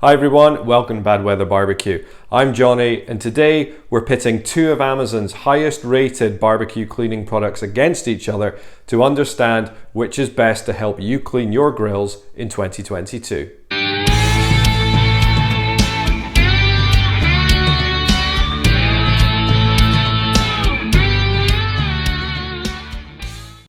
Hi everyone, welcome to Bad Weather Barbecue. I'm Johnny and today we're pitting two of Amazon's highest rated barbecue cleaning products against each other to understand which is best to help you clean your grills in 2022.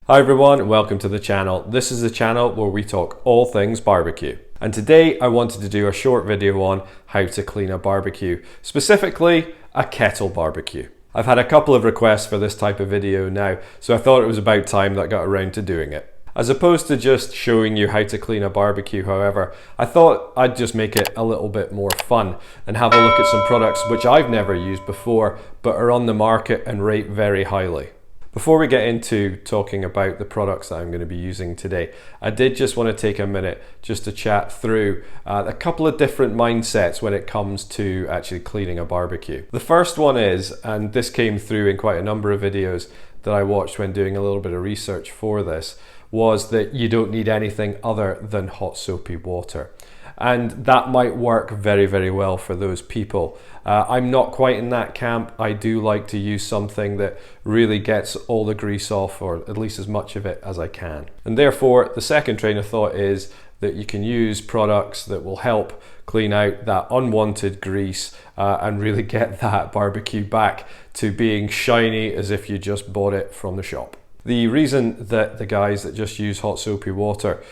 Hi everyone, welcome to the channel. This is the channel where we talk all things barbecue. And today I wanted to do a short video on how to clean a barbecue, specifically a kettle barbecue. I've had a couple of requests for this type of video now, so I thought it was about time that I got around to doing it. As opposed to just showing you how to clean a barbecue, however, I thought I'd just make it a little bit more fun and have a look at some products which I've never used before but are on the market and rate very highly. Before we get into talking about the products that I'm going to be using today, I did just want to take a minute just to chat through a couple of different mindsets when it comes to actually cleaning a barbecue. The first one is, and this came through in quite a number of videos that I watched when doing a little bit of research for this, was that you don't need anything other than hot soapy water. And that might work very, very well for those people. I'm not quite in that camp. I do like to use something that really gets all the grease off, or at least as much of it as I can. And therefore, the second train of thought is that you can use products that will help clean out that unwanted grease and really get that barbecue back to being shiny as if you just bought it from the shop. The reason that the guys that just use hot soapy water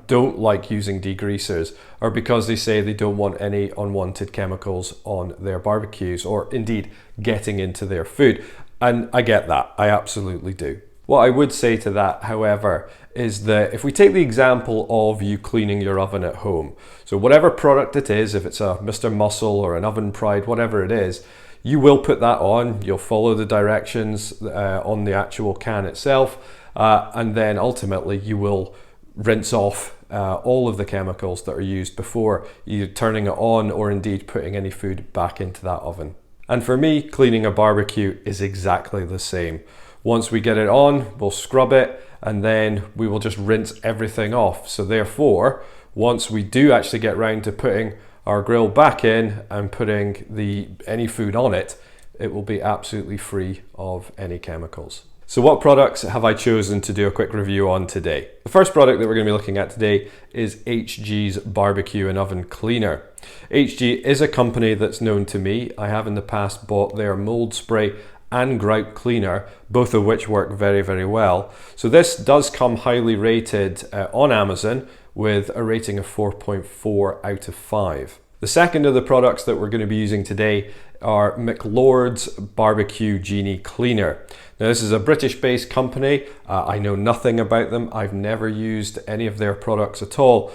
don't like using degreasers are because they say they don't want any unwanted chemicals on their barbecues, or indeed getting into their food. And I get that, I absolutely do. What I would say to that, however, is that if we take the example of you cleaning your oven at home, so whatever product it is, if it's a Mr. Muscle or an Oven Pride, whatever it is, you will put that on, you'll follow the directions on the actual can itself, and then ultimately you will rinse off all of the chemicals that are used before you turning it on or indeed putting any food back into that oven. And for me, cleaning a barbecue is exactly the same. Once we get it on, we'll scrub it and then we will just rinse everything off. So therefore, once we do actually get round to putting our grill back in and putting any food on it, it will be absolutely free of any chemicals. So what products have I chosen to do a quick review on today? The first product that we're going to be looking at today is HG's Barbecue and Oven Cleaner. HG is a company that's known to me. I have in the past bought their mold spray and grout cleaner, both of which work very, very well. So this does come highly rated on Amazon with a rating of 4.4 out of 5. The second of the products that we're going to be using today are McKlords BBQ Genie Cleaner. Now this is a British-based company. I know nothing about them. I've never used any of their products at all.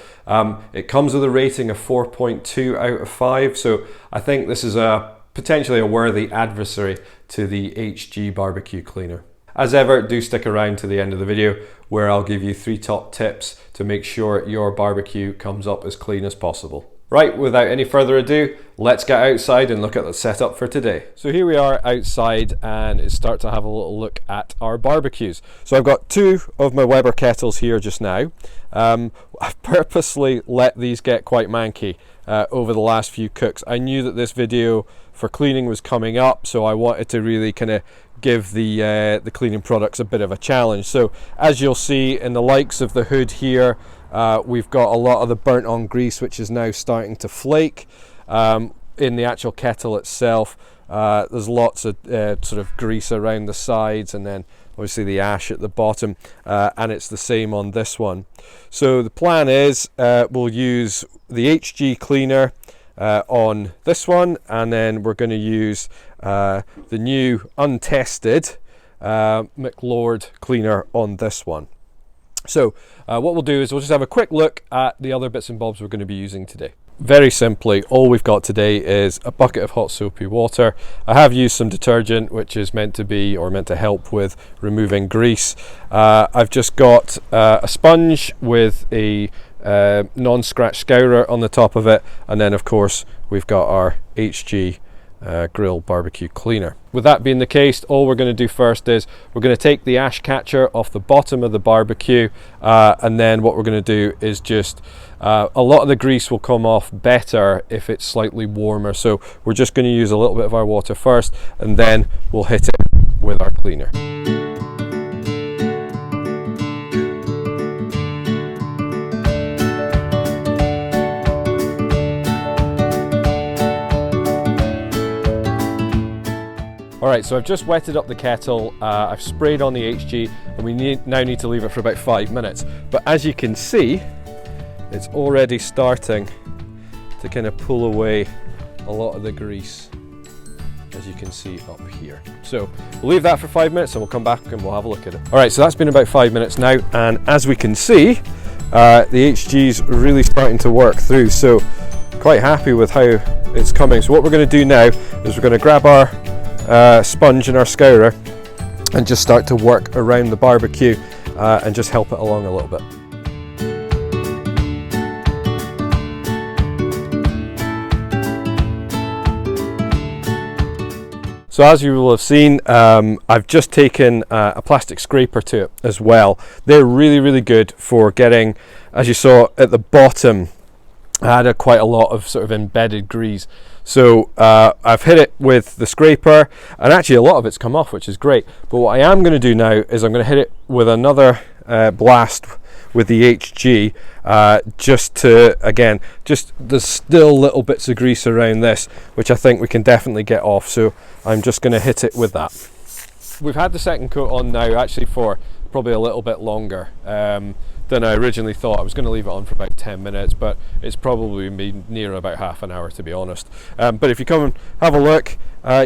It comes with a rating of 4.2 out of 5, so I think this is potentially a worthy adversary to the HG Barbecue Cleaner. As ever, do stick around to the end of the video where I'll give you 3 top tips to make sure your barbecue comes up as clean as possible. Right, without any further ado, let's get outside and look at the setup for today. So here we are outside and it's start to have a little look at our barbecues. So I've got 2 of my Weber kettles here just now. I've purposely let these get quite manky over the last few cooks. I knew that this video for cleaning was coming up, so I wanted to really kind of give the cleaning products a bit of a challenge. So as you'll see in the likes of the hood here, we've got a lot of the burnt on grease which is now starting to flake. In the actual kettle itself, there's lots of sort of grease around the sides, and then obviously the ash at the bottom, and it's the same on this one. So the plan is we'll use the HG cleaner on this one, and then we're going to use the new untested McKlords cleaner on this one. So what we'll do is we'll just have a quick look at the other bits and bobs we're going to be using today. Very simply, all we've got today is a bucket of hot soapy water. I have used some detergent which is meant to help with removing grease. I've just got a sponge with a non-scratch scourer on the top of it, and then of course we've got our HG grill barbecue cleaner. With that being the case, all we're going to do first is we're going to take the ash catcher off the bottom of the barbecue, and then what we're going to do is just a lot of the grease will come off better if it's slightly warmer, so we're just going to use a little bit of our water first and then we'll hit it with our cleaner. Alright, so I've just wetted up the kettle, I've sprayed on the HG, and we now need to leave it for about 5 minutes. But as you can see, it's already starting to kind of pull away a lot of the grease, as you can see up here. So we'll leave that for 5 minutes and we'll come back and we'll have a look at it. Alright, so that's been about 5 minutes now, and as we can see, the HG's really starting to work through, so quite happy with how it's coming. So what we're going to do now is we're going to grab our sponge and our scourer and just start to work around the barbecue and just help it along a little bit. So as you will have seen, I've just taken a plastic scraper to it as well. They're really good for getting, as you saw at the bottom, I had quite a lot of sort of embedded grease. So I've hit it with the scraper, and actually a lot of it's come off, which is great. But what I am going to do now is I'm going to hit it with another blast with the HG, just to, again, just there's still little bits of grease around this, which I think we can definitely get off. So I'm just going to hit it with that. We've had the second coat on now actually for probably a little bit longer than I originally thought. I was going to leave it on for about 10 minutes, but it's probably been near about half an hour, to be honest. But if you come and have a look,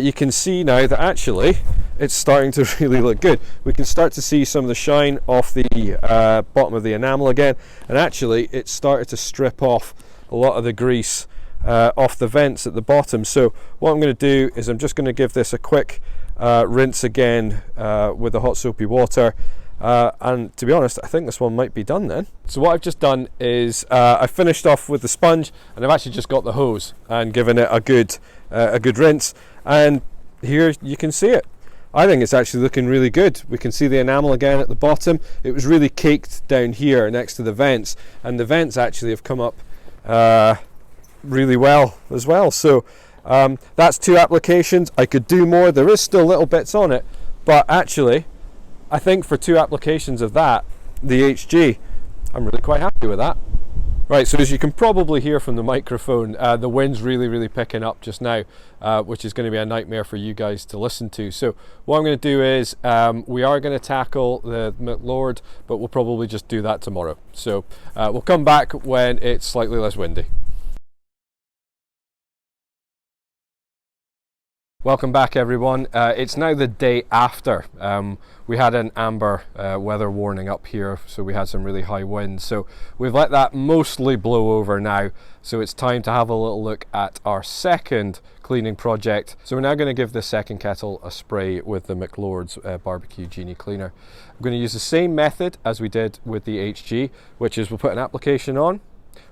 you can see now that actually it's starting to really look good. We can start to see some of the shine off the bottom of the enamel again, and actually it's started to strip off a lot of the grease off the vents at the bottom. So what I'm going to do is I'm just going to give this a quick rinse again with the hot soapy water. And to be honest, I think this one might be done then. So what I've just done is I finished off with the sponge, and I've actually just got the hose and given it a good rinse, and here you can see it. I think it's actually looking really good. We can see the enamel again at the bottom. It was really caked down here next to the vents, and the vents actually have come up really well as well. So that's 2 applications. I could do more. There is still little bits on it, but actually I think for 2 applications of that, the HG, I'm really quite happy with that. Right, so as you can probably hear from the microphone, the wind's really picking up just now, which is going to be a nightmare for you guys to listen to. So what I'm going to do is we are going to tackle the McKlord, but we'll probably just do that tomorrow. So we'll come back when it's slightly less windy. Welcome back everyone. It's now the day after. We had an amber weather warning up here, so we had some really high winds. So we've let that mostly blow over now. So it's time to have a little look at our second cleaning project. So we're now going to give this second kettle a spray with the McKlords BBQ Genie Cleaner. I'm going to use the same method as we did with the HG, which is we'll put an application on,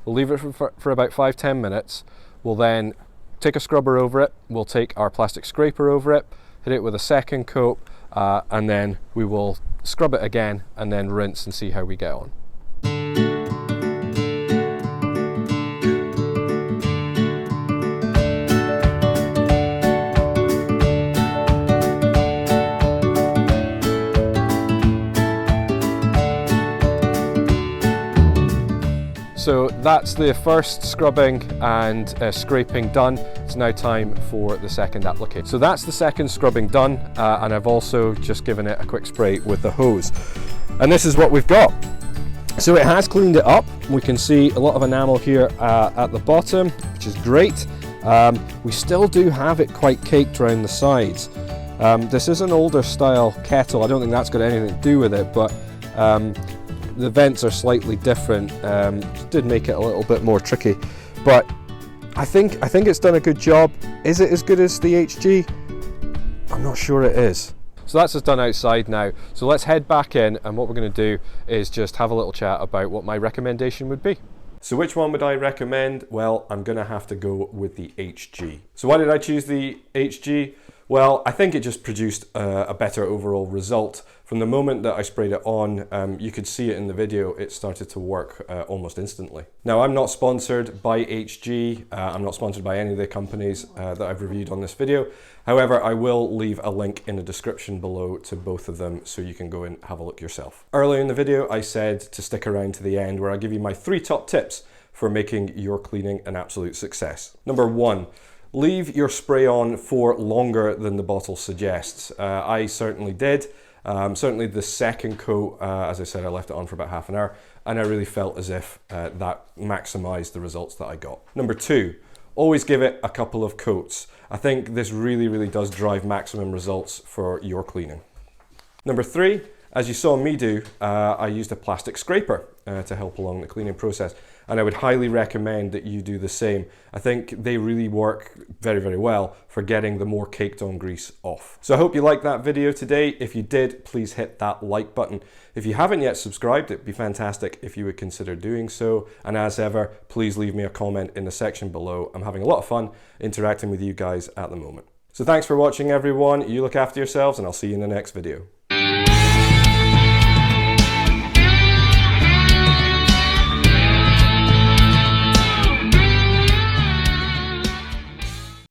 we'll leave it for about 5-10 minutes, we'll then take a scrubber over it, we'll take our plastic scraper over it, hit it with a second coat, and then we will scrub it again and then rinse and see how we get on. So that's the first scrubbing and scraping done. It's now time for the second application. So that's the second scrubbing done, and I've also just given it a quick spray with the hose. And this is what we've got. So it has cleaned it up. We can see a lot of enamel here at the bottom, which is great. We still do have it quite caked around the sides. This is an older style kettle. I don't think that's got anything to do with it, but the vents are slightly different. Did make it a little bit more tricky, but I think it's done a good job. Is it as good as the HG? I'm not sure it is. So that's us done outside now. So let's head back in, and what we're going to do is just have a little chat about what my recommendation would be. So which one would I recommend? Well, I'm gonna have to go with the HG. So why did I choose the HG? Well, I think it just produced a better overall result. From the moment that I sprayed it on, you could see it in the video, it started to work almost instantly. Now, I'm not sponsored by HG. I'm not sponsored by any of the companies that I've reviewed on this video. However, I will leave a link in the description below to both of them so you can go and have a look yourself. Earlier in the video, I said to stick around to the end where I give you my 3 top tips for making your cleaning an absolute success. Number 1. Leave your spray on for longer than the bottle suggests. I certainly did. Certainly the second coat, as I said, I left it on for about half an hour, and I really felt as if that maximized the results that I got. Number 2, always give it a couple of coats. I think this really does drive maximum results for your cleaning. Number 3, as you saw me do, I used a plastic scraper to help along the cleaning process, and I would highly recommend that you do the same. I think they really work very well for getting the more caked on grease off. So I hope you liked that video today. If you did, please hit that like button. If you haven't yet subscribed, it'd be fantastic if you would consider doing so. And as ever, please leave me a comment in the section below. I'm having a lot of fun interacting with you guys at the moment. So thanks for watching, everyone. You look after yourselves, and I'll see you in the next video.